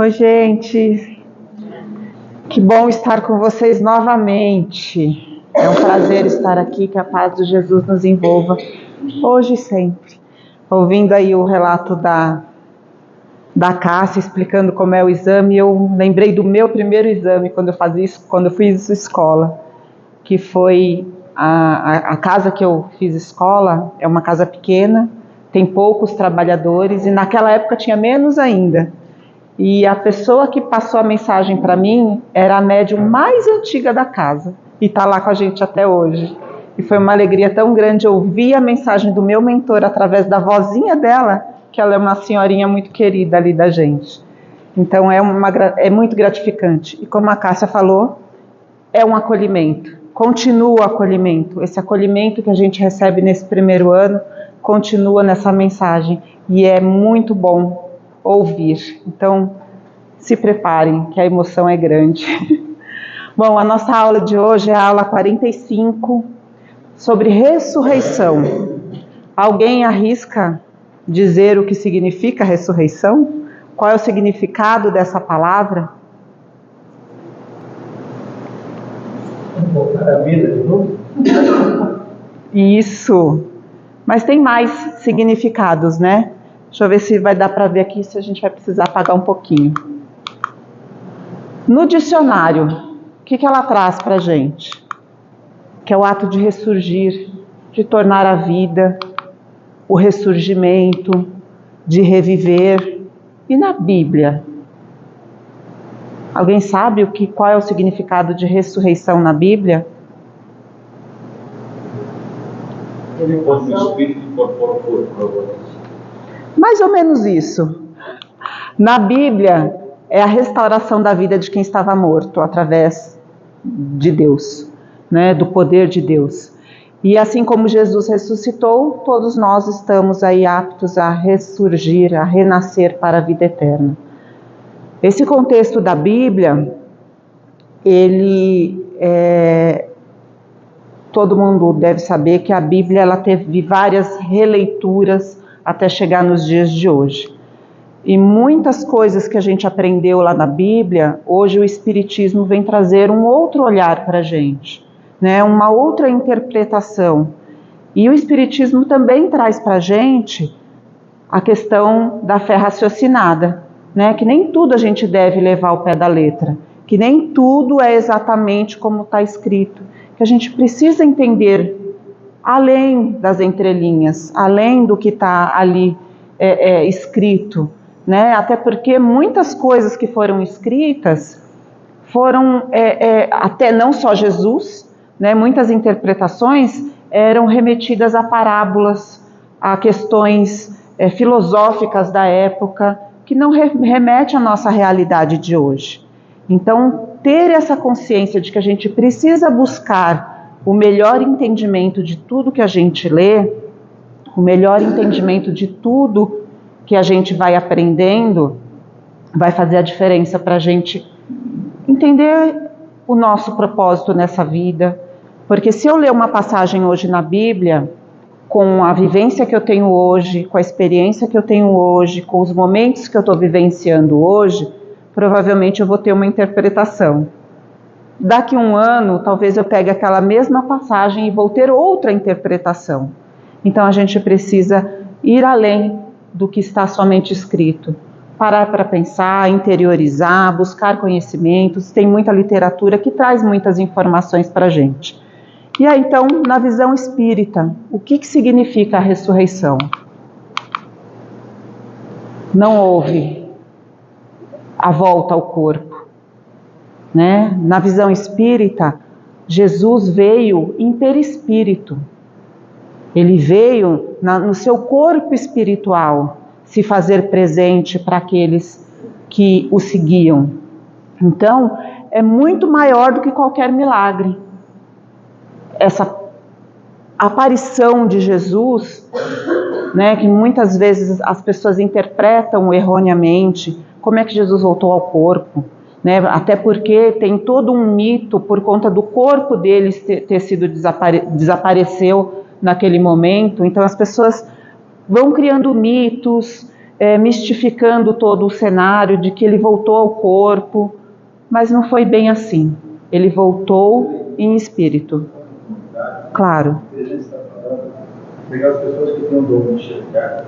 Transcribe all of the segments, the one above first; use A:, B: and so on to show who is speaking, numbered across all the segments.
A: Oi, gente. Que bom estar com vocês novamente. É um prazer estar aqui, que a paz de Jesus nos envolva hoje e sempre. Ouvindo aí o relato da Cássia explicando como é o exame, eu lembrei do meu primeiro exame quando eu fiz escola, que foi a casa que eu fiz escola, é uma casa pequena, tem poucos trabalhadores e naquela época tinha menos ainda. E a pessoa que passou a mensagem para mim era a médium mais antiga da casa e está lá com a gente até hoje. E foi uma alegria tão grande ouvir a mensagem do meu mentor através da vozinha dela, que ela é uma senhorinha muito querida ali da gente. Então é muito gratificante. E como a Cássia falou, é um acolhimento. Continua o acolhimento. Esse acolhimento que a gente recebe nesse primeiro ano continua nessa mensagem. E é muito bom ouvir. Então, se preparem, que a emoção é grande. Bom, a nossa aula de hoje é a aula 45, sobre ressurreição. Alguém arrisca dizer o que significa ressurreição? Qual é o significado dessa palavra?
B: Voltar à vida de novo?
A: Isso. Mas tem mais significados, né? Deixa eu ver se vai dar para ver aqui, se a gente vai precisar apagar um pouquinho. No dicionário, o que ela traz para a gente? Que é o ato de ressurgir, de tornar a vida, o ressurgimento, de reviver. E na Bíblia? Alguém sabe qual é o significado de ressurreição na Bíblia?
B: Quando o Espírito incorpora o corpo.
A: Mais ou menos isso. Na Bíblia, é a restauração da vida de quem estava morto, através de Deus, né, do poder de Deus. E assim como Jesus ressuscitou, todos nós estamos aí aptos a ressurgir, a renascer para a vida eterna. Esse contexto da Bíblia, todo mundo deve saber que a Bíblia ela teve várias releituras até chegar nos dias de hoje. E muitas coisas que a gente aprendeu lá na Bíblia, hoje o Espiritismo vem trazer um outro olhar para a gente, né? Uma outra interpretação. E o Espiritismo também traz para a gente a questão da fé raciocinada, né? Que nem tudo a gente deve levar ao pé da letra, que nem tudo é exatamente como está escrito, que a gente precisa entender além das entrelinhas, além do que está ali escrito, né? Até porque muitas coisas que foram escritas foram, até não só Jesus, né? Muitas interpretações eram remetidas a parábolas, a questões filosóficas da época, que não remete à nossa realidade de hoje. Então, ter essa consciência de que a gente precisa buscar o melhor entendimento de tudo que a gente lê, o melhor entendimento de tudo que a gente vai aprendendo, vai fazer a diferença para a gente entender o nosso propósito nessa vida. Porque se eu ler uma passagem hoje na Bíblia, com a vivência que eu tenho hoje, com a experiência que eu tenho hoje, com os momentos que eu estou vivenciando hoje, provavelmente eu vou ter uma interpretação. Daqui a um ano, talvez eu pegue aquela mesma passagem e vou ter outra interpretação. Então a gente precisa ir além do que está somente escrito. Parar para pensar, interiorizar, buscar conhecimentos. Tem muita literatura que traz muitas informações para a gente. E aí, então, na visão espírita, o que significa a ressurreição? Não houve a volta ao corpo, né? Na visão espírita, Jesus veio em perispírito. Ele veio no seu corpo espiritual se fazer presente para aqueles que o seguiam. Então, é muito maior do que qualquer milagre. Essa aparição de Jesus, né, que muitas vezes as pessoas interpretam erroneamente, como é que Jesus voltou ao corpo, né? Até porque tem todo um mito por conta do corpo deles ter sido desapareceu naquele momento. Então as pessoas vão criando mitos mistificando todo o cenário de que ele voltou ao corpo, mas não foi bem assim. Ele voltou em espírito. Claro.
B: Pegar as pessoas que têm o dom de enxergar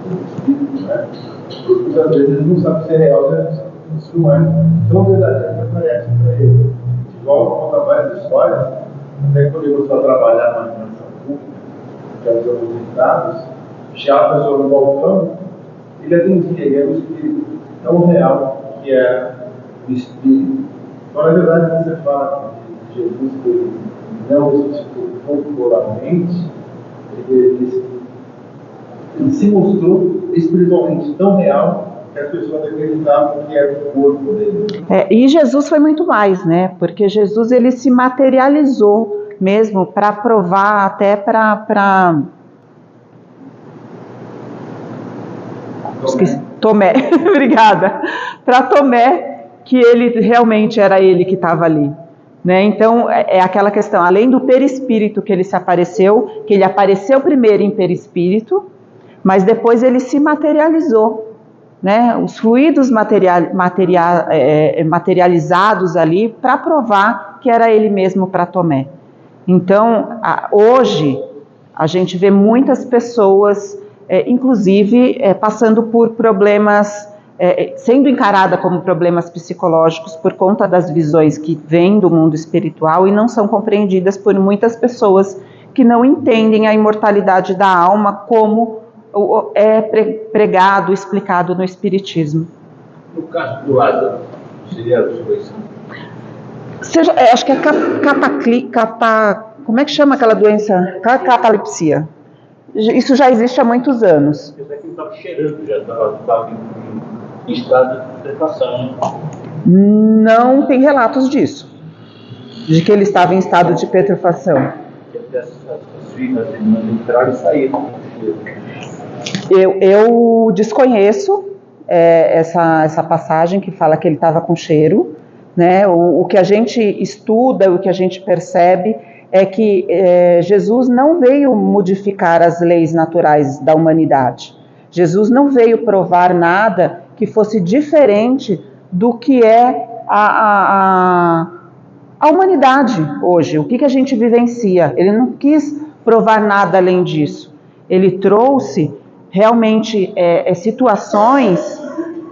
B: o espírito, né? Porque às vezes eles não sabem se é real, se não é tão verdadeiro que aparece para ele. Igual conta várias histórias, até quando ele começou a trabalhar na administração pública, que é os aposentados, já a pessoa no balcão, ele atendia, ele era um espírito tão real que é o espírito. Então, na verdade, você fala de Jesus que ele não ressuscitou corporalmente, ele se mostrou espiritualmente tão real que as pessoas acreditavam que era o corpo dele.
A: E Jesus foi muito mais, né? Porque Jesus ele se materializou mesmo para provar, até para Tomé, obrigada, para Tomé, que ele realmente era ele que estava ali. Né? Então, é aquela questão, além do perispírito que ele se apareceu, que ele apareceu primeiro em perispírito, mas depois ele se materializou. Né? Os fluidos materializados ali para provar que era ele mesmo para Tomé. Então, hoje, a gente vê muitas pessoas, inclusive, passando por problemas, sendo encarada como problemas psicológicos por conta das visões que vêm do mundo espiritual e não são compreendidas por muitas pessoas que não entendem a imortalidade da alma como é pregado, explicado no Espiritismo.
B: No caso do Lázaro, seria a ressurreição?
A: Acho que é como é que chama aquela doença? Catalepsia. Isso já existe há muitos anos.
B: Eu sei que ele estava cheirando, já estava em estado de putrefação.
A: Não tem relatos disso, de que ele estava em estado de putrefação.
B: As filhas entraram e saíram.
A: Eu desconheço essa passagem que fala que ele estava com cheiro. Né? O que a gente estuda, o que a gente percebe é que Jesus não veio modificar as leis naturais da humanidade. Jesus não veio provar nada que fosse diferente do que é a humanidade hoje, o que a gente vivencia. Ele não quis provar nada além disso. Ele trouxe realmente situações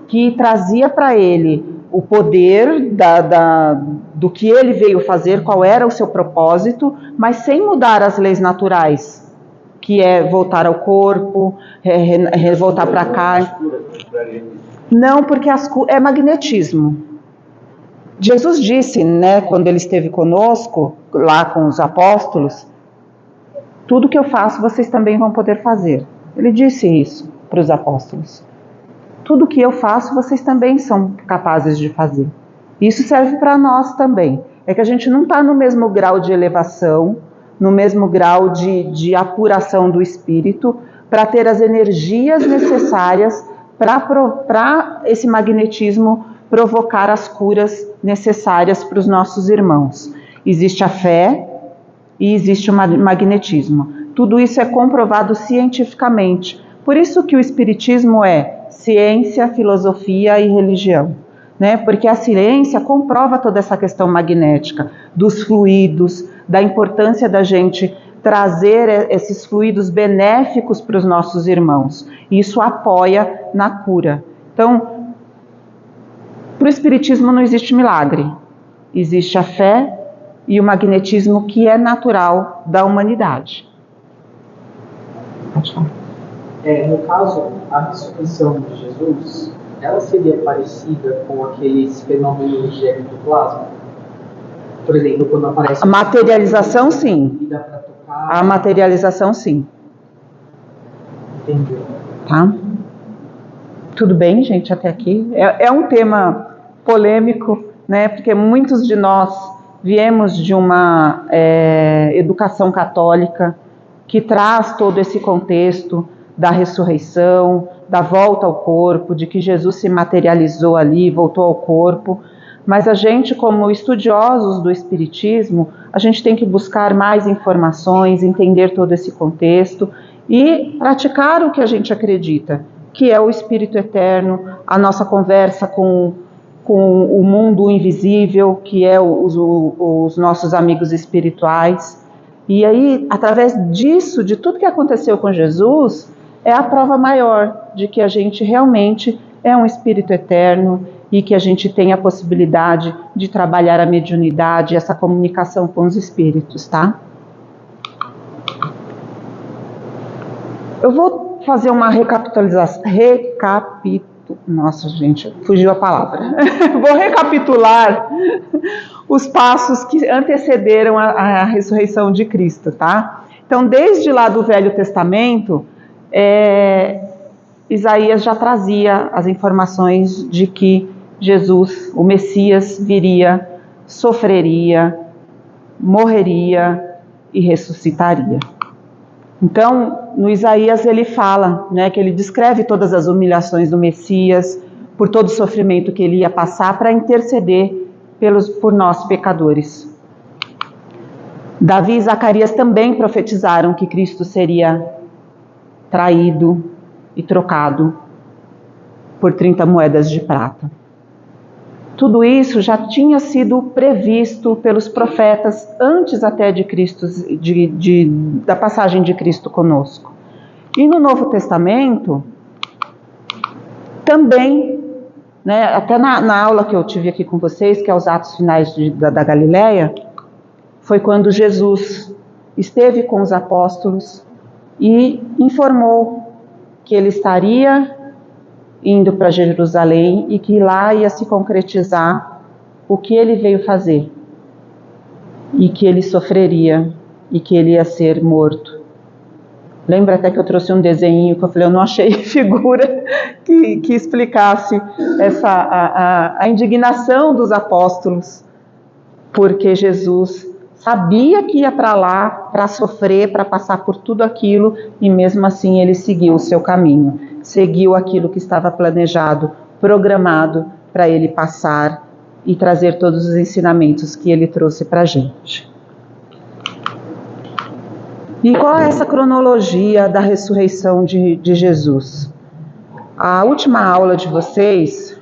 A: que trazia para ele o poder do que ele veio fazer, qual era o seu propósito, mas sem mudar as leis naturais, que é voltar ao corpo, voltar para cá. Não, porque é magnetismo. Jesus disse, né, quando ele esteve conosco, lá com os apóstolos, tudo que eu faço vocês também vão poder fazer. Ele disse isso para os apóstolos. Tudo que eu faço, vocês também são capazes de fazer. Isso serve para nós também. É que a gente não está no mesmo grau de elevação, no mesmo grau de apuração do espírito, para ter as energias necessárias para esse magnetismo provocar as curas necessárias para os nossos irmãos. Existe a fé e existe o magnetismo. Tudo isso é comprovado cientificamente. Por isso que o espiritismo é ciência, filosofia e religião, né? Porque a ciência comprova toda essa questão magnética, dos fluidos, da importância da gente trazer esses fluidos benéficos para os nossos irmãos. Isso apoia na cura. Então, para o espiritismo não existe milagre. Existe a fé e o magnetismo que é natural da humanidade. Pode falar.
C: No caso, a ressurreição de Jesus, ela seria parecida com aqueles fenômenos de ectoplasma? Por exemplo, quando aparece...
A: A materialização, sim.
C: E dá para tocar...
A: A materialização, sim.
C: Entendi.
A: Tá? Tudo bem, gente, até aqui? É um tema polêmico, né? Porque muitos de nós viemos de uma educação católica que traz todo esse contexto da ressurreição, da volta ao corpo, de que Jesus se materializou ali, voltou ao corpo. Mas a gente, como estudiosos do Espiritismo, a gente tem que buscar mais informações, entender todo esse contexto e praticar o que a gente acredita, que é o Espírito Eterno, a nossa conversa com o mundo invisível, que é os nossos amigos espirituais. E aí, através disso, de tudo que aconteceu com Jesus, é a prova maior de que a gente realmente é um Espírito Eterno e que a gente tem a possibilidade de trabalhar a mediunidade, essa comunicação com os Espíritos, tá? Eu vou fazer uma recapitulação. Nossa, gente, fugiu a palavra. Vou recapitular os passos que antecederam a ressurreição de Cristo, tá? Então, desde lá do Velho Testamento, Isaías já trazia as informações de que Jesus, o Messias, viria, sofreria, morreria e ressuscitaria. Então, no Isaías ele fala, né, que ele descreve todas as humilhações do Messias, por todo o sofrimento que ele ia passar para interceder por nós pecadores. Davi e Zacarias também profetizaram que Cristo seria traído e trocado por 30 moedas de prata. Tudo isso já tinha sido previsto pelos profetas antes até de Cristo, da passagem de Cristo conosco. E no Novo Testamento, também, né, até na aula que eu tive aqui com vocês, que é os Atos Finais da Galileia, foi quando Jesus esteve com os apóstolos e informou que ele estaria indo para Jerusalém e que lá ia se concretizar o que ele veio fazer e que ele sofreria e que ele ia ser morto. Lembra até que eu trouxe um desenho que eu falei, eu não achei figura que explicasse a indignação dos apóstolos, porque Jesus sabia que ia para lá para sofrer, para passar por tudo aquilo, e mesmo assim ele seguiu o seu caminho, seguiu aquilo que estava planejado, programado para ele passar e trazer todos os ensinamentos que ele trouxe para a gente. E qual é essa cronologia da ressurreição de Jesus? A última aula de vocês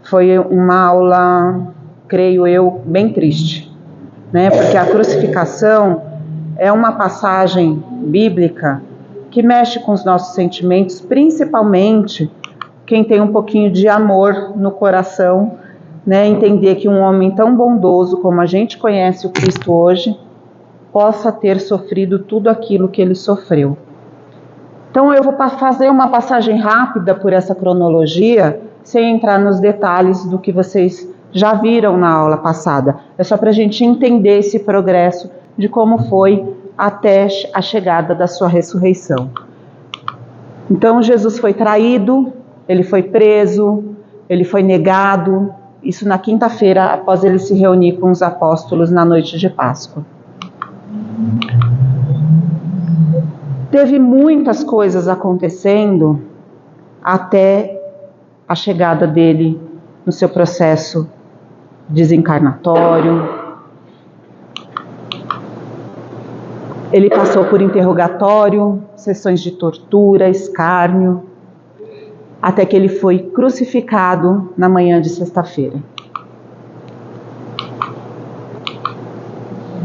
A: foi uma aula, creio eu, bem triste, né? Porque a crucificação é uma passagem bíblica que mexe com os nossos sentimentos, principalmente quem tem um pouquinho de amor no coração, né? Entender que um homem tão bondoso como a gente conhece o Cristo hoje, possa ter sofrido tudo aquilo que ele sofreu. Então eu vou fazer uma passagem rápida por essa cronologia, sem entrar nos detalhes do que vocês já viram na aula passada. É só para a gente entender esse progresso de como foi até a chegada da sua ressurreição. Então Jesus foi traído, ele foi preso, ele foi negado, isso na quinta-feira após ele se reunir com os apóstolos na noite de Páscoa. Teve muitas coisas acontecendo até a chegada dele no seu processo desencarnatório. Ele passou por interrogatório, sessões de tortura, escárnio, até que ele foi crucificado na manhã de sexta-feira.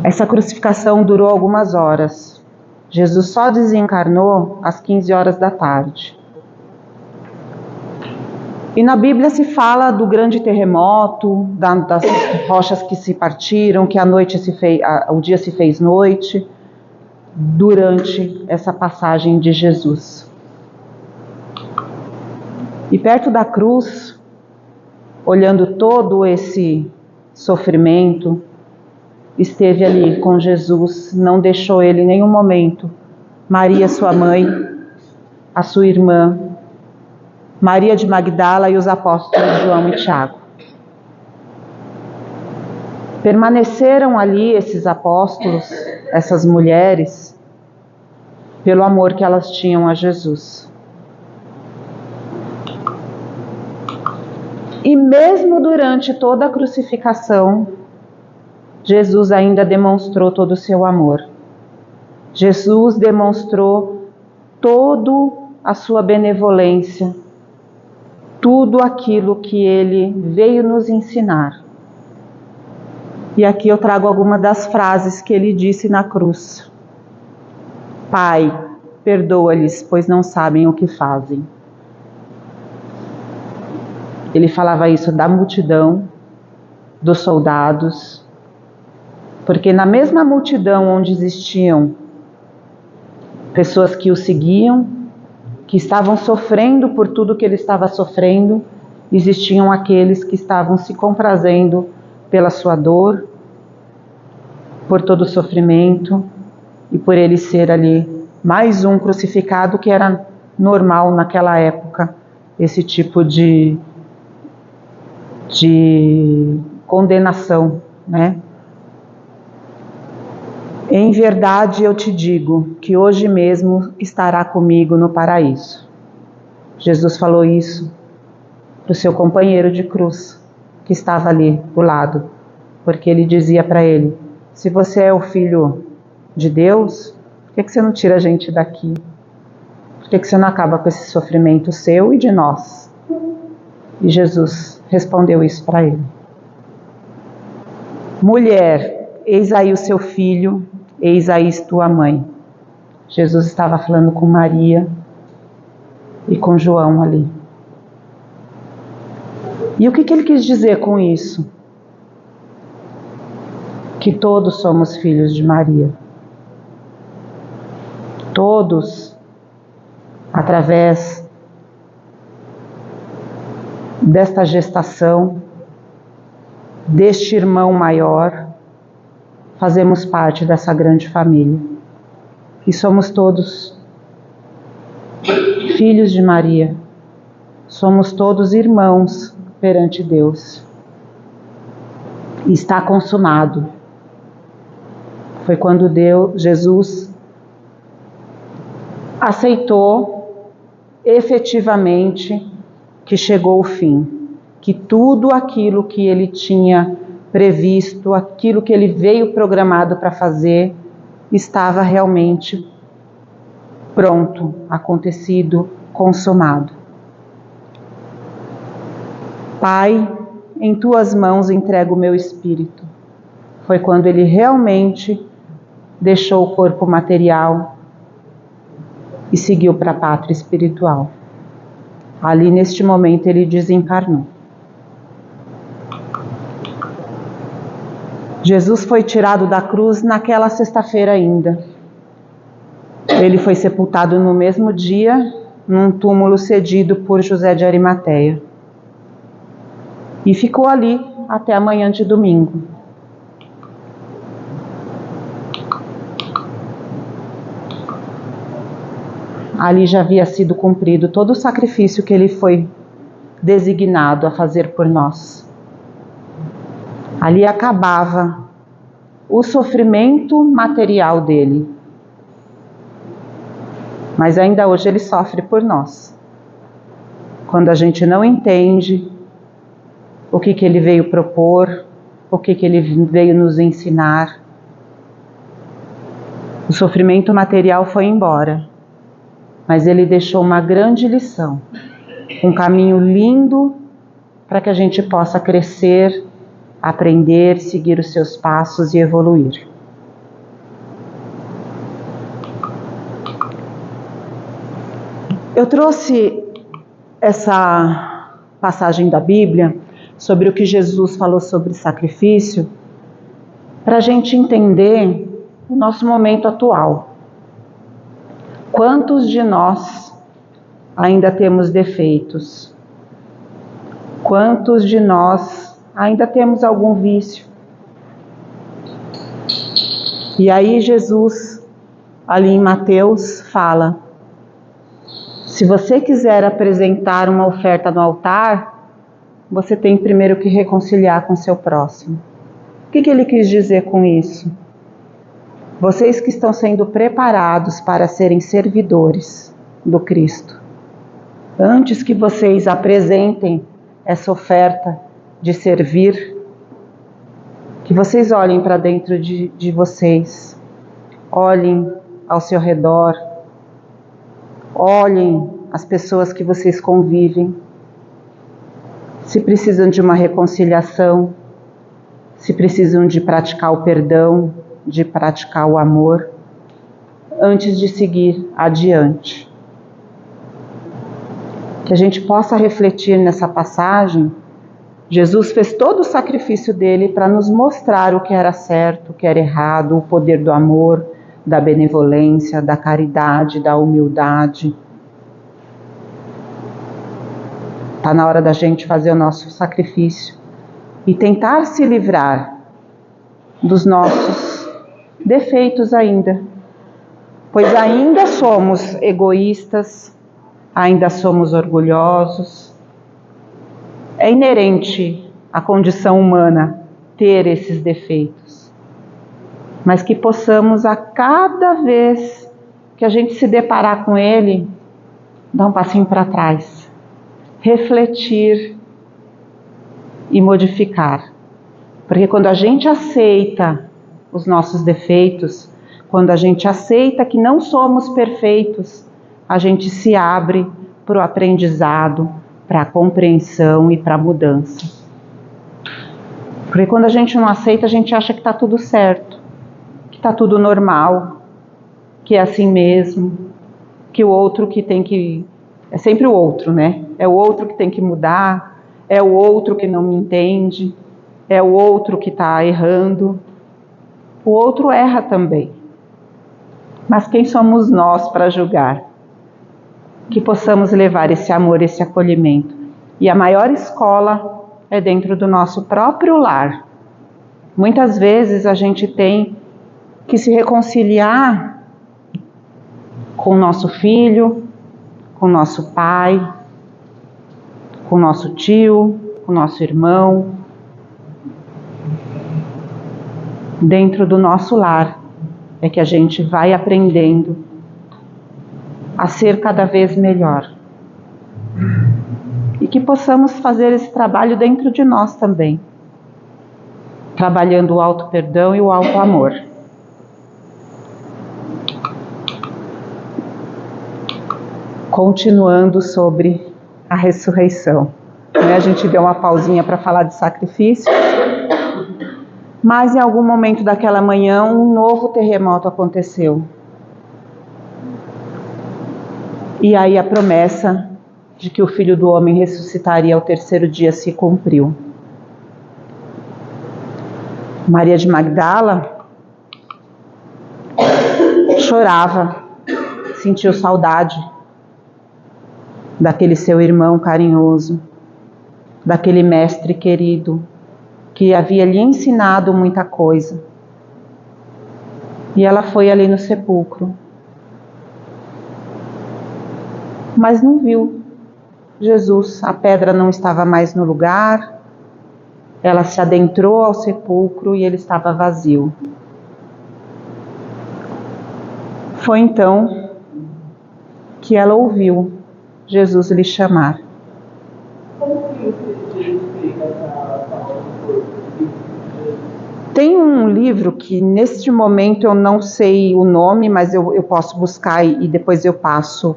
A: Essa crucificação durou algumas horas. Jesus só desencarnou às 15 horas da tarde. E na Bíblia se fala do grande terremoto, das rochas que se partiram, que o dia se fez noite, durante essa passagem de Jesus. E perto da cruz, olhando todo esse sofrimento, esteve ali com Jesus, não deixou ele em nenhum momento. Maria, sua mãe, a sua irmã, Maria de Magdala e os apóstolos João e Tiago. Permaneceram ali esses apóstolos, essas mulheres, pelo amor que elas tinham a Jesus. E mesmo durante toda a crucificação, Jesus ainda demonstrou todo o seu amor. Jesus demonstrou toda a sua benevolência, tudo aquilo que Ele veio nos ensinar. E aqui eu trago algumas das frases que Ele disse na cruz. Pai, perdoa-lhes, pois não sabem o que fazem. Ele falava isso da multidão, dos soldados, porque na mesma multidão onde existiam pessoas que o seguiam, que estavam sofrendo por tudo que ele estava sofrendo, existiam aqueles que estavam se comprazendo pela sua dor, por todo o sofrimento e por ele ser ali mais um crucificado, que era normal naquela época, esse tipo de condenação, né? Em verdade eu te digo que hoje mesmo estará comigo no paraíso. Jesus falou isso para o seu companheiro de cruz, que estava ali do lado, porque ele dizia para ele: se você é o Filho de Deus, por que você não tira a gente daqui? Por que você não acaba com esse sofrimento seu e de nós? E Jesus respondeu isso para ele. Mulher, eis aí o seu filho, eis aí tua mãe. Jesus estava falando com Maria e com João ali. E o que ele quis dizer com isso? Que todos somos filhos de Maria. Todos, através desta gestação, deste irmão maior, fazemos parte dessa grande família. E somos todos filhos de Maria. Somos todos irmãos perante Deus. E está consumado. Foi quando Jesus aceitou efetivamente que chegou o fim, que tudo aquilo que ele tinha previsto, aquilo que ele veio programado para fazer, estava realmente pronto, acontecido, consumado. Pai, em tuas mãos entrego o meu espírito. Foi quando ele realmente deixou o corpo material e seguiu para a pátria espiritual. Ali, neste momento, ele desencarnou. Jesus foi tirado da cruz naquela sexta-feira ainda. Ele foi sepultado no mesmo dia, num túmulo cedido por José de Arimateia. E ficou ali até a manhã de domingo. Ali já havia sido cumprido todo o sacrifício que ele foi designado a fazer por nós. Ali acabava o sofrimento material dele. Mas ainda hoje ele sofre por nós. Quando a gente não entende o que ele veio propor, o que ele veio nos ensinar, o sofrimento material foi embora. Mas ele deixou uma grande lição, um caminho lindo para que a gente possa crescer, aprender, seguir os seus passos e evoluir. Eu trouxe essa passagem da Bíblia sobre o que Jesus falou sobre sacrifício para a gente entender o nosso momento atual. Quantos de nós ainda temos defeitos? Quantos de nós ainda temos algum vício? E aí Jesus, ali em Mateus, fala: se você quiser apresentar uma oferta no altar, você tem primeiro que reconciliar com seu próximo. O que ele quis dizer com isso? Vocês que estão sendo preparados para serem servidores do Cristo, antes que vocês apresentem essa oferta de servir, que vocês olhem para dentro de vocês, olhem ao seu redor, olhem as pessoas que vocês convivem, se precisam de uma reconciliação, se precisam de praticar o perdão, de praticar o amor, antes de seguir adiante. Que a gente possa refletir nessa passagem. Jesus fez todo o sacrifício dele para nos mostrar o que era certo, o que era errado, o poder do amor, da benevolência, da caridade, da humildade. Está na hora da gente fazer o nosso sacrifício e tentar se livrar dos nossos defeitos ainda, pois ainda somos egoístas, ainda somos orgulhosos. É inerente à condição humana ter esses defeitos, mas que possamos, a cada vez que a gente se deparar com ele, dar um passinho para trás, refletir e modificar. Porque quando a gente aceita os nossos defeitos, quando a gente aceita que não somos perfeitos, a gente se abre para o aprendizado, para a compreensão e para a mudança. Porque quando a gente não aceita, a gente acha que está tudo certo, que está tudo normal, que é assim mesmo, que o outro que tem que... É sempre o outro, né? É o outro que tem que mudar, é o outro que não me entende, é o outro que está errando. O outro erra também. Mas quem somos nós para julgar? Que possamos levar esse amor, esse acolhimento. E a maior escola é dentro do nosso próprio lar. Muitas vezes a gente tem que se reconciliar com o nosso filho, com o nosso pai, com o nosso tio, com o nosso irmão. Dentro do nosso lar é que a gente vai aprendendo a ser cada vez melhor. E que possamos fazer esse trabalho dentro de nós também, trabalhando o auto-perdão e o auto-amor. Continuando sobre a ressurreição. A gente deu uma pausinha para falar de sacrifício, mas em algum momento daquela manhã um novo terremoto aconteceu. E aí a promessa de que o Filho do Homem ressuscitaria ao terceiro dia se cumpriu. Maria de Magdala chorava, sentiu saudade daquele seu irmão carinhoso, daquele mestre querido, que havia lhe ensinado muita coisa. E ela foi ali no sepulcro, mas não viu Jesus. A pedra não estava mais no lugar. Ela se adentrou ao sepulcro e ele estava vazio. Foi então que ela ouviu Jesus lhe chamar. Tem um livro que neste momento eu não sei o nome, mas eu posso buscar e depois eu passo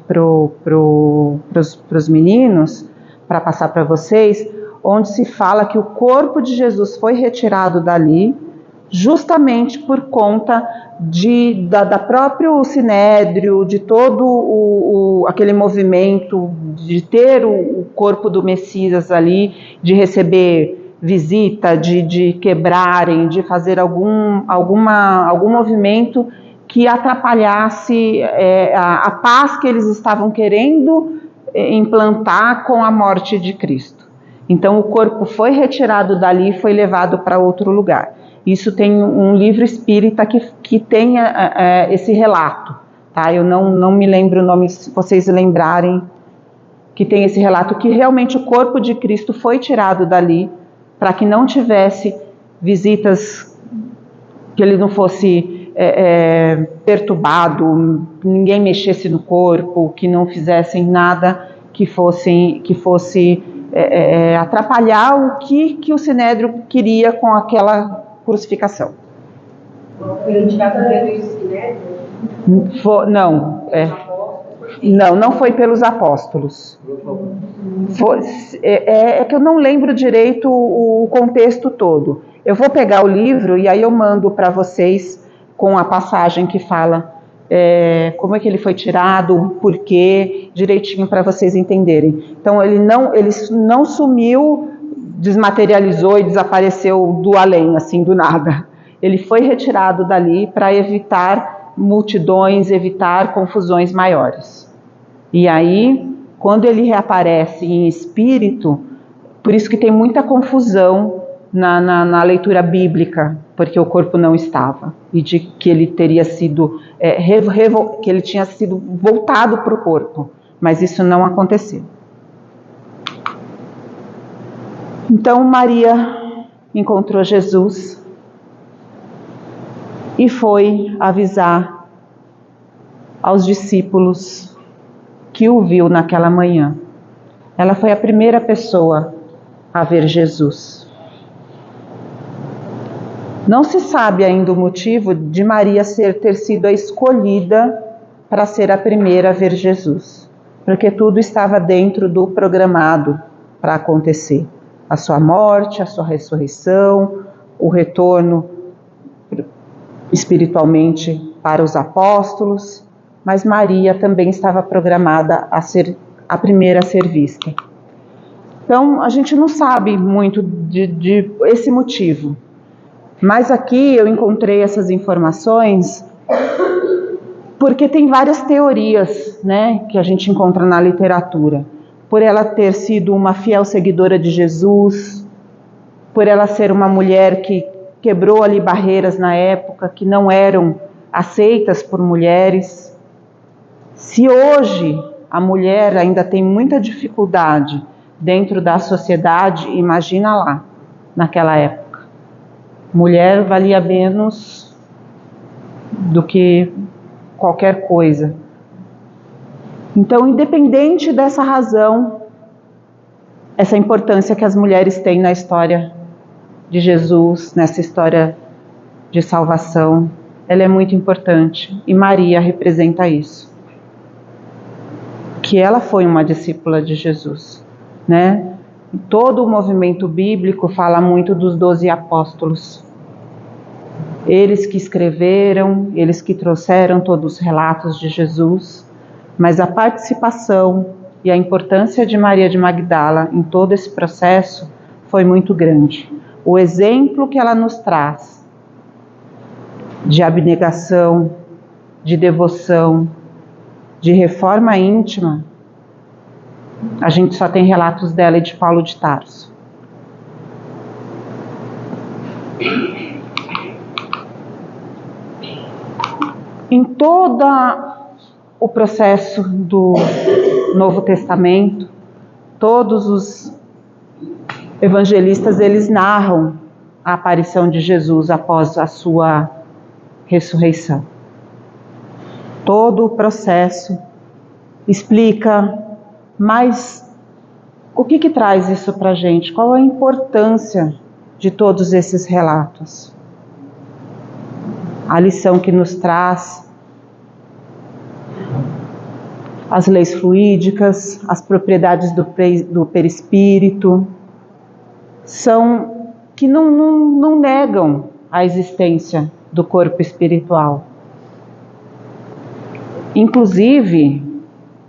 A: pros meninos, para passar para vocês, onde se fala que o corpo de Jesus foi retirado dali, justamente por conta da próprio Sinédrio, de todo aquele movimento de ter o corpo do Messias ali, de receber visita, de quebrarem, de fazer algum movimento que atrapalhasse a paz que eles estavam querendo implantar com a morte de Cristo. Então o corpo foi retirado dali e foi levado para outro lugar. Isso tem um livro espírita que tem esse relato, tá? Eu não me lembro o nome, se vocês lembrarem, que tem esse relato que realmente o corpo de Cristo foi tirado dali para que não tivesse visitas, que ele não fosse perturbado, ninguém mexesse no corpo, que não fizessem nada que fosse atrapalhar o que o Sinédrio queria com aquela crucificação.
D: Foi retirado do Sinédrio?
A: Não, Não foi pelos apóstolos. É que eu não lembro direito o contexto todo. Eu vou pegar o livro e aí eu mando para vocês com a passagem que fala como é que ele foi tirado, por quê, direitinho para vocês entenderem. Então ele não sumiu, desmaterializou e desapareceu do além, assim, do nada. Ele foi retirado dali para evitar multidões, evitar confusões maiores. E aí, quando ele reaparece em espírito, por isso que tem muita confusão na leitura bíblica, porque o corpo não estava, e de que ele teria sido, que ele tinha sido voltado para o corpo, mas isso não aconteceu. Então Maria encontrou Jesus e foi avisar aos discípulos que o viu naquela manhã. Ela foi a primeira pessoa a ver Jesus. Não se sabe ainda o motivo de Maria ter sido a escolhida para ser a primeira a ver Jesus, porque tudo estava dentro do programado para acontecer. A sua morte, a sua ressurreição, o retorno espiritualmente para os apóstolos, mas Maria também estava programada a ser a primeira a ser vista. Então, a gente não sabe muito de esse motivo, mas aqui eu encontrei essas informações porque tem várias teorias, né, que a gente encontra na literatura. Por ela ter sido uma fiel seguidora de Jesus, por ela ser uma mulher que quebrou ali barreiras na época que não eram aceitas por mulheres. Se hoje a mulher ainda tem muita dificuldade dentro da sociedade, imagina lá, naquela época. Mulher valia menos do que qualquer coisa. Então, independente dessa razão, essa importância que as mulheres têm na história de Jesus, nessa história de salvação, ela é muito importante. E Maria representa isso. Que ela foi uma discípula de Jesus, né? Todo o movimento bíblico fala muito dos 12 apóstolos. Eles que escreveram, eles que trouxeram todos os relatos de Jesus, mas a participação e a importância de Maria de Magdala em todo esse processo foi muito grande. O exemplo que ela nos traz de abnegação, de devoção, de reforma íntima, a gente só tem relatos dela e de Paulo de Tarso. Em todo o processo do Novo Testamento, todos os evangelistas, eles narram a aparição de Jesus após a sua ressurreição. Todo o processo explica, mas o que traz isso para a gente? Qual a importância de todos esses relatos? A lição que nos traz as leis fluídicas, as propriedades do perispírito, são que não negam a existência do corpo espiritual. Inclusive,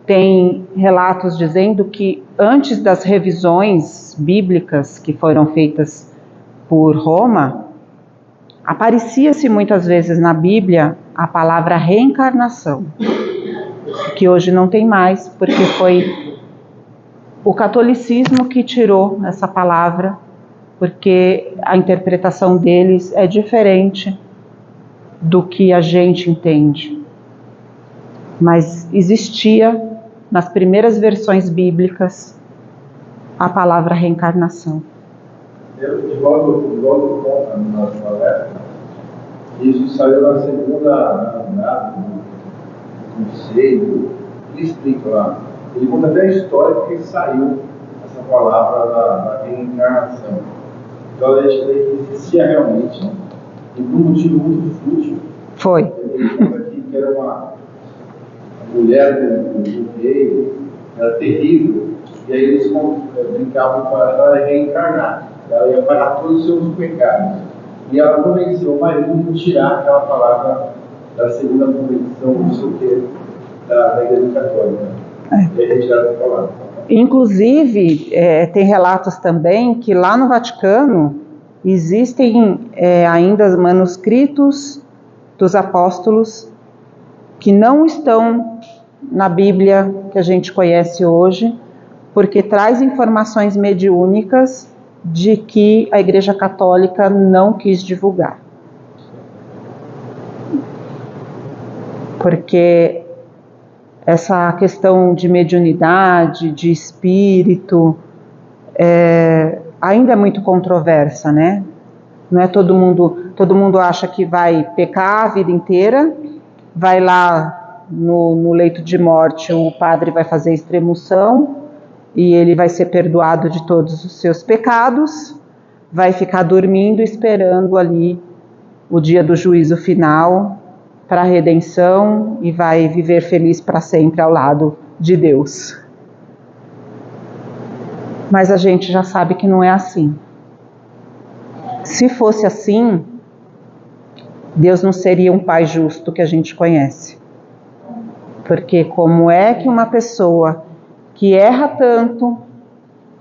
A: tem relatos dizendo que antes das revisões bíblicas que foram feitas por Roma, aparecia-se muitas vezes na Bíblia a palavra reencarnação, que hoje não tem mais, porque foi o catolicismo que tirou essa palavra, porque a interpretação deles é diferente do que a gente entende. Mas existia, nas primeiras versões bíblicas, a palavra reencarnação.
B: Igual conta na palestra, isso saiu na segunda do conselho, ele explica lá. Ele conta até a história porque saiu essa palavra da reencarnação. Então ele existia realmente, e por um motivo muito fútil.
A: Foi.
B: Ele conta aqui que era uma mulher do rei era terrível, e aí eles brincavam com ela reencarnar. Ela ia pagar todos os seus pecados. E ela convenceu o marido de tirar aquela palavra da segunda convenção, não sei o quê, da Igreja Católica. E aí retirar essa palavra.
A: Inclusive, tem relatos também que lá no Vaticano existem ainda manuscritos dos apóstolos que não estão na Bíblia que a gente conhece hoje, porque traz informações mediúnicas de que a Igreja Católica não quis divulgar. Porque essa questão de mediunidade, de espírito, ainda é muito controversa, né? Não é todo mundo acha que vai pecar a vida inteira, vai lá no leito de morte, o padre vai fazer extremunção e ele vai ser perdoado de todos os seus pecados, vai ficar dormindo esperando ali o dia do juízo final para a redenção e vai viver feliz para sempre ao lado de Deus. Mas a gente já sabe que não é assim. Se fosse assim, Deus não seria um pai justo que a gente conhece. Porque como é que uma pessoa que erra tanto,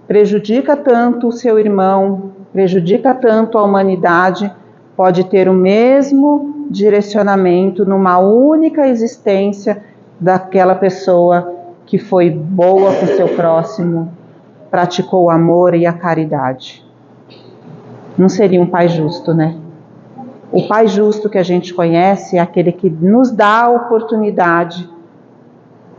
A: prejudica tanto o seu irmão, prejudica tanto a humanidade, pode ter o mesmo direcionamento numa única existência daquela pessoa que foi boa com o seu próximo, praticou o amor e a caridade? Não seria um pai justo, né? O pai justo que a gente conhece é aquele que nos dá a oportunidade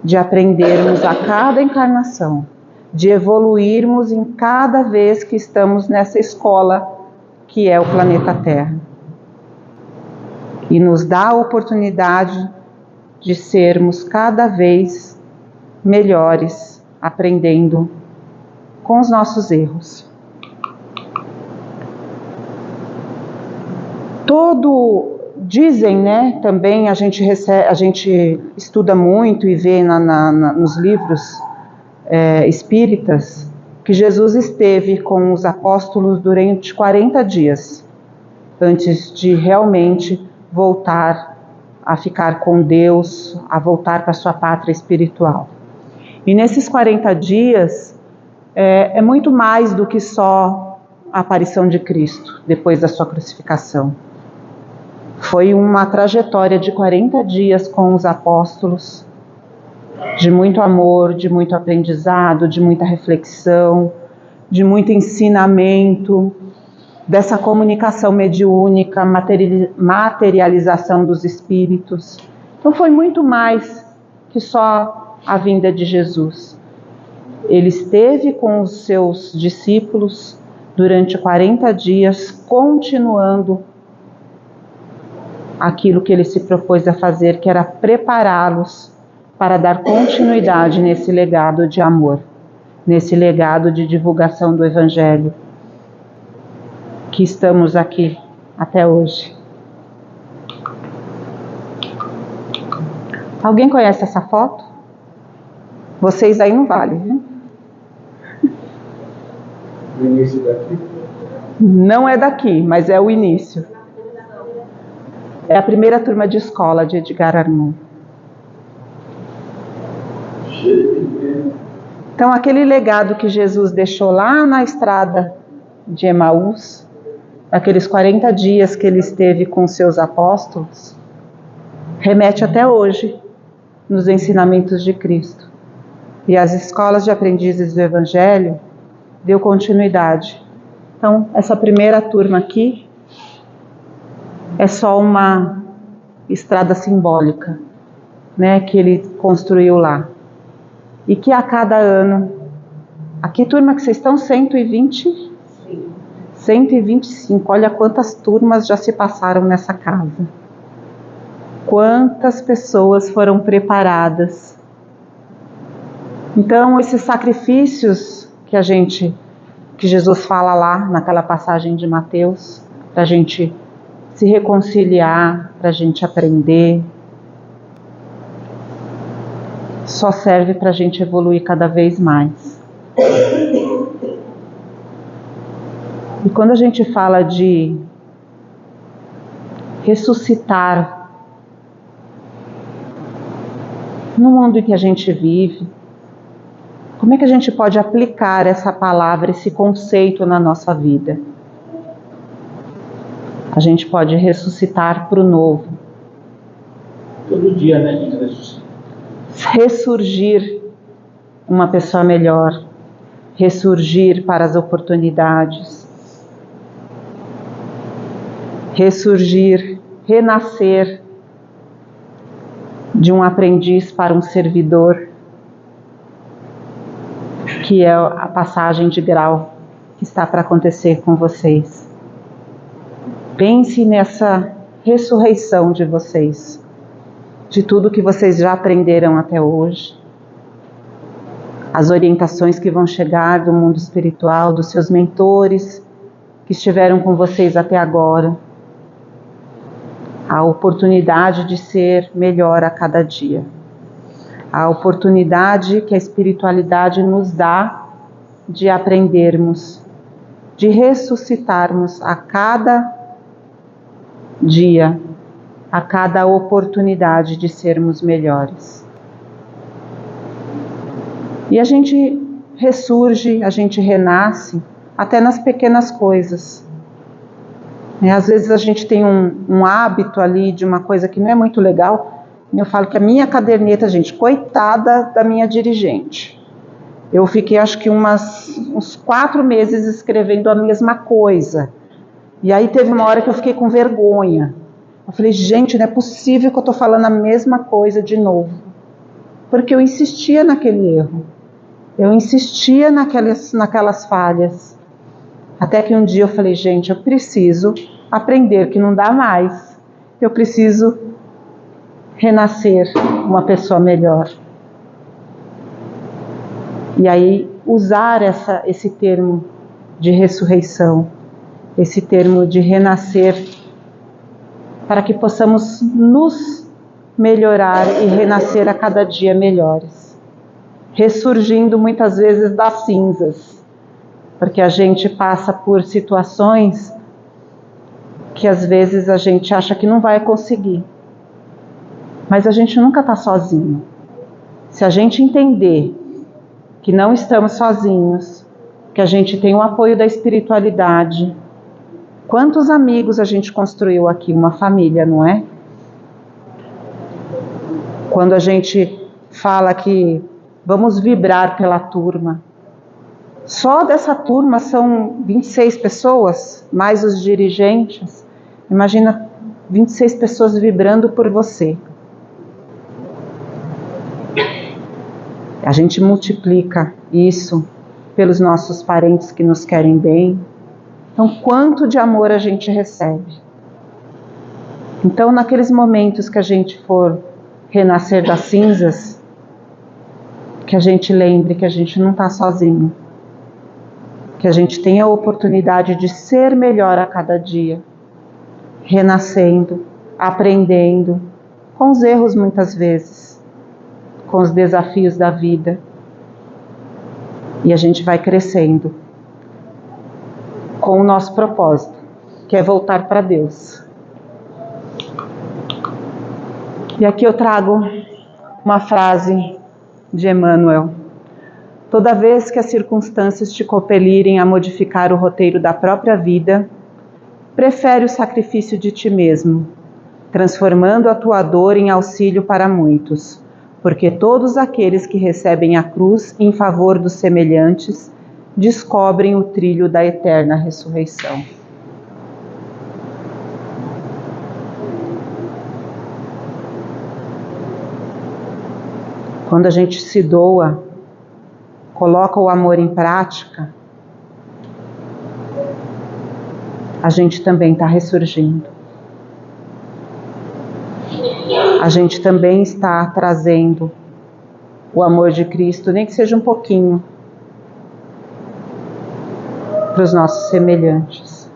A: de aprendermos a cada encarnação, de evoluirmos em cada vez que estamos nessa escola que é o planeta Terra. E nos dá a oportunidade de sermos cada vez melhores, aprendendo com os nossos erros. Dizem, né, também a gente estuda muito e vê nos livros espíritas que Jesus esteve com os apóstolos durante 40 dias, antes de realmente voltar a ficar com Deus, a voltar para a sua pátria espiritual. E nesses 40 dias é muito mais do que só a aparição de Cristo depois da sua crucificação. Foi uma trajetória de 40 dias com os apóstolos, de muito amor, de muito aprendizado, de muita reflexão, de muito ensinamento, dessa comunicação mediúnica, materialização dos espíritos. Então foi muito mais que só a vinda de Jesus. Ele esteve com os seus discípulos durante 40 dias, continuando aquilo que ele se propôs a fazer, que era prepará-los para dar continuidade nesse legado de amor, nesse legado de divulgação do Evangelho, que estamos aqui até hoje. Alguém conhece essa foto? Vocês aí não valem, viu?
B: O início daqui?
A: Não é daqui, mas é o início. É a primeira turma de escola de Edgar Armand. Então, aquele legado que Jesus deixou lá na estrada de Emaús, aqueles 40 dias que ele esteve com seus apóstolos, remete até hoje nos ensinamentos de Cristo. E as escolas de aprendizes do Evangelho deu continuidade. Então, essa primeira turma aqui é só uma estrada simbólica, né, que ele construiu lá. E que a cada ano, aqui turma que vocês estão, 120? 125, olha quantas turmas já se passaram nessa casa. Quantas pessoas foram preparadas. Então, esses sacrifícios que Jesus fala lá naquela passagem de Mateus, para a gente se reconciliar, para a gente aprender. só serve para a gente evoluir cada vez mais. E quando a gente fala de ressuscitar no mundo em que a gente vive, como é que a gente pode aplicar essa palavra, esse conceito na nossa vida? A gente pode ressuscitar para o novo.
C: Todo dia, né, a gente ressuscita.
A: Ressurgir uma pessoa melhor, ressurgir para as oportunidades, ressurgir, renascer de um aprendiz para um servidor, que é a passagem de grau que está para acontecer com vocês. Pense nessa ressurreição de vocês, de tudo que vocês já aprenderam até hoje, as orientações que vão chegar do mundo espiritual, dos seus mentores que estiveram com vocês até agora, a oportunidade de ser melhor a cada dia, a oportunidade que a espiritualidade nos dá de aprendermos, de ressuscitarmos a cada dia, a cada oportunidade de sermos melhores. E a gente ressurge, a gente renasce até nas pequenas coisas. Às vezes a gente tem um hábito ali de uma coisa que não é muito legal. Eu falo que a minha caderneta, gente, coitada da minha dirigente. Eu fiquei acho que uns 4 meses escrevendo a mesma coisa. E aí teve uma hora que eu fiquei com vergonha. Eu falei, gente, não é possível que eu estou falando a mesma coisa de novo. Porque eu insistia naquele erro. Eu insistia naquelas falhas. Até que um dia eu falei, gente, eu preciso aprender que não dá mais. Eu preciso renascer uma pessoa melhor. E aí usar esse termo de ressurreição, esse termo de renascer, para que possamos nos melhorar e renascer a cada dia melhores. Ressurgindo muitas vezes das cinzas, porque a gente passa por situações que às vezes a gente acha que não vai conseguir. Mas a gente nunca está sozinho. Se a gente entender que não estamos sozinhos, que a gente tem o apoio da espiritualidade. Quantos amigos a gente construiu aqui, uma família, não é? Quando a gente fala que vamos vibrar pela turma, só dessa turma são 26 pessoas, mais os dirigentes. Imagina 26 pessoas vibrando por você. A gente multiplica isso pelos nossos parentes que nos querem bem. Então, quanto de amor a gente recebe? Então, naqueles momentos que a gente for renascer das cinzas, que a gente lembre que a gente não está sozinho, que a gente tem a oportunidade de ser melhor a cada dia, renascendo, aprendendo, com os erros muitas vezes, com os desafios da vida, e a gente vai crescendo com o nosso propósito, que é voltar para Deus. E aqui eu trago uma frase de Emmanuel: toda vez que as circunstâncias te compelirem a modificar o roteiro da própria vida, prefere o sacrifício de ti mesmo, transformando a tua dor em auxílio para muitos, porque todos aqueles que recebem a cruz em favor dos semelhantes descobrem o trilho da eterna ressurreição. Quando a gente se doa, coloca o amor em prática, a gente também está ressurgindo. A gente também está trazendo o amor de Cristo, nem que seja um pouquinho, para os nossos semelhantes.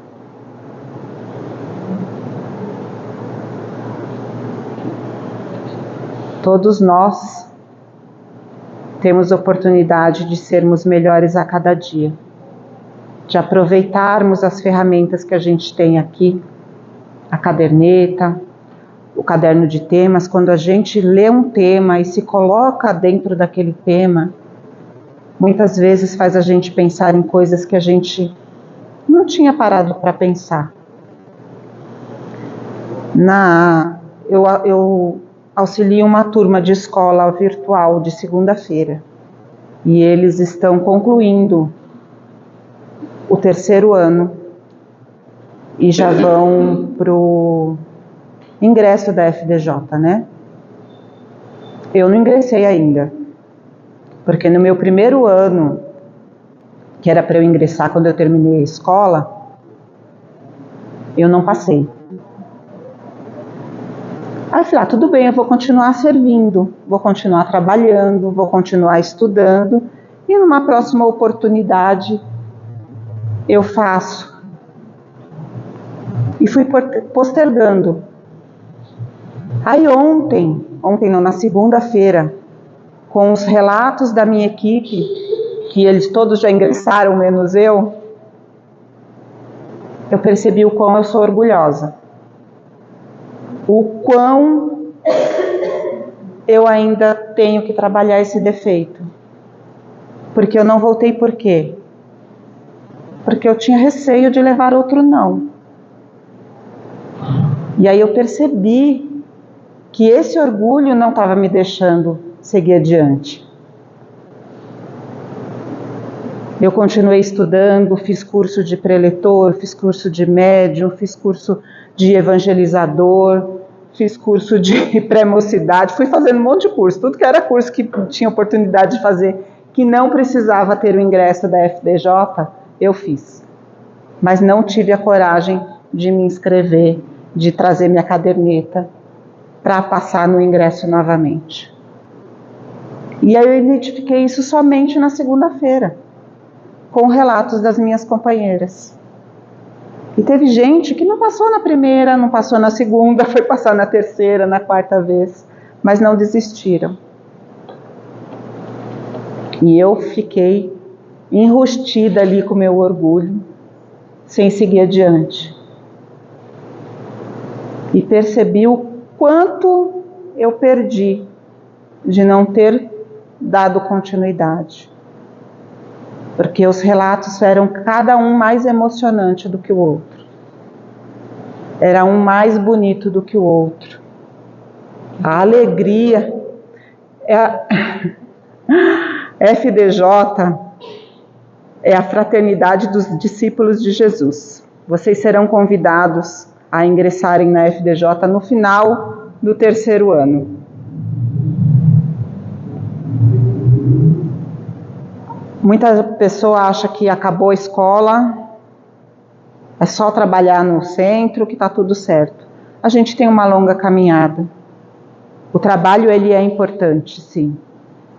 A: Todos nós temos oportunidade de sermos melhores a cada dia, de aproveitarmos as ferramentas que a gente tem aqui, a caderneta, o caderno de temas. Quando a gente lê um tema e se coloca dentro daquele tema, muitas vezes faz a gente pensar em coisas que a gente não tinha parado para pensar. Eu auxilio uma turma de escola virtual de segunda-feira e eles estão concluindo o 3º ano e já vão para o ingresso da FDJ, né? Eu não ingressei ainda, porque no meu 1º ano, que era para eu ingressar quando eu terminei a escola, eu não passei. Aí eu falei, tudo bem, eu vou continuar servindo, vou continuar trabalhando, vou continuar estudando, e numa próxima oportunidade eu faço. E fui postergando. Aí ontem não, na segunda-feira, com os relatos da minha equipe, que eles todos já ingressaram, menos eu percebi o quão eu sou orgulhosa. O quão eu ainda tenho que trabalhar esse defeito. Porque eu não voltei por quê? Porque eu tinha receio de levar outro não. E aí eu percebi que esse orgulho não estava me deixando seguir adiante. Eu continuei estudando, fiz curso de preletor, fiz curso de médium, fiz curso de evangelizador, fiz curso de pré-mocidade, fui fazendo um monte de curso, tudo que era curso que tinha oportunidade de fazer, que não precisava ter o ingresso da FDJ, eu fiz. Mas não tive a coragem de me inscrever, de trazer minha caderneta para passar no ingresso novamente. E aí eu identifiquei isso somente na segunda-feira, com relatos das minhas companheiras. E teve gente que não passou na primeira, não passou na segunda, foi passar na terceira, na quarta vez, mas não desistiram. E eu fiquei enrustida ali com o meu orgulho, sem seguir adiante. E percebi o quanto eu perdi de não ter dado continuidade. Porque os relatos eram cada um mais emocionante do que o outro. Era um mais bonito do que o outro. A alegria. FDJ é a fraternidade dos discípulos de Jesus. Vocês serão convidados a ingressarem na FDJ no final do 3º ano. Muita pessoa acha que acabou a escola, é só trabalhar no centro que está tudo certo. A gente tem uma longa caminhada. O trabalho ele é importante, sim.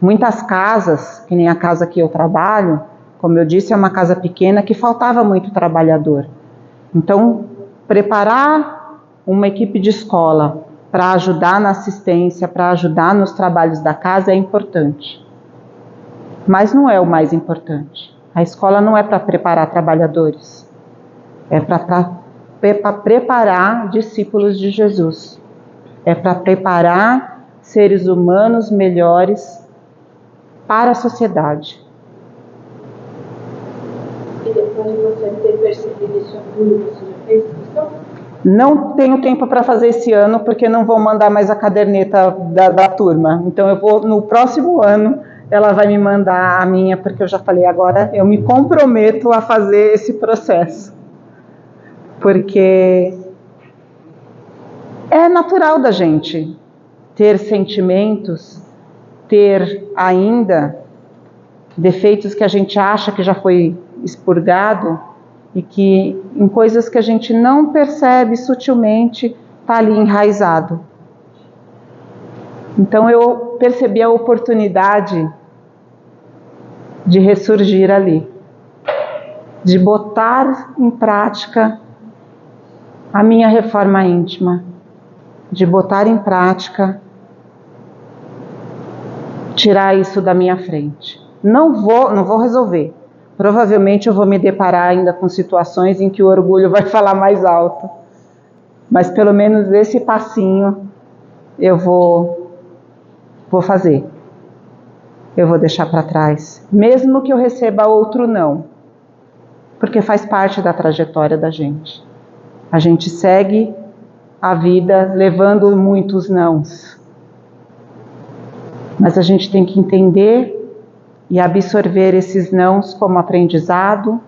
A: Muitas casas, que nem a casa que eu trabalho, como eu disse, é uma casa pequena que faltava muito trabalhador. Então, preparar uma equipe de escola para ajudar na assistência, para ajudar nos trabalhos da casa é importante. Mas não é o mais importante. A escola não é para preparar trabalhadores. É para preparar discípulos de Jesus. É para preparar seres humanos melhores para a sociedade.
D: E depois de você ter percebido esse orgulho, você já fez isso?
A: Não tenho tempo para fazer esse ano, porque não vou mandar mais a caderneta da turma. Então eu vou, no próximo ano, ela vai me mandar a minha, porque eu já falei, agora eu me comprometo a fazer esse processo. Porque é natural da gente ter sentimentos, ter ainda defeitos que a gente acha que já foi expurgado e que em coisas que a gente não percebe sutilmente está ali enraizado. Então eu percebi a oportunidade de ressurgir ali, de botar em prática a minha reforma íntima, de botar em prática tirar isso da minha frente. Não vou resolver. Provavelmente eu vou me deparar ainda com situações em que o orgulho vai falar mais alto. Mas pelo menos esse passinho eu vou fazer. Eu vou deixar para trás. Mesmo que eu receba outro não. Porque faz parte da trajetória da gente. A gente segue a vida levando muitos nãos. Mas a gente tem que entender e absorver esses nãos como aprendizado,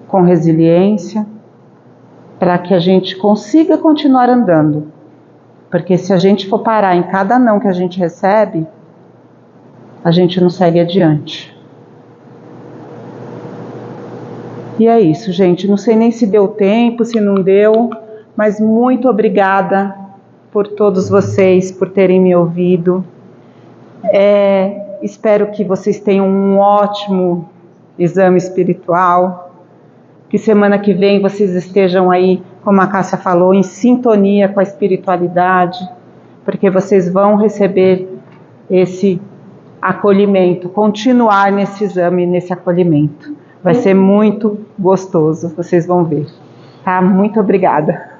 A: com resiliência, para que a gente consiga continuar andando. Porque se a gente for parar em cada não que a gente recebe, a gente não segue adiante. E é isso, gente. Não sei nem se deu tempo, se não deu, mas muito obrigada por todos vocês, por terem me ouvido. Espero que vocês tenham um ótimo exame espiritual, que semana que vem vocês estejam aí, como a Cássia falou, em sintonia com a espiritualidade, porque vocês vão receber esse acolhimento, continuar nesse exame, nesse acolhimento. Vai ser muito gostoso, vocês vão ver. Tá? Muito obrigada.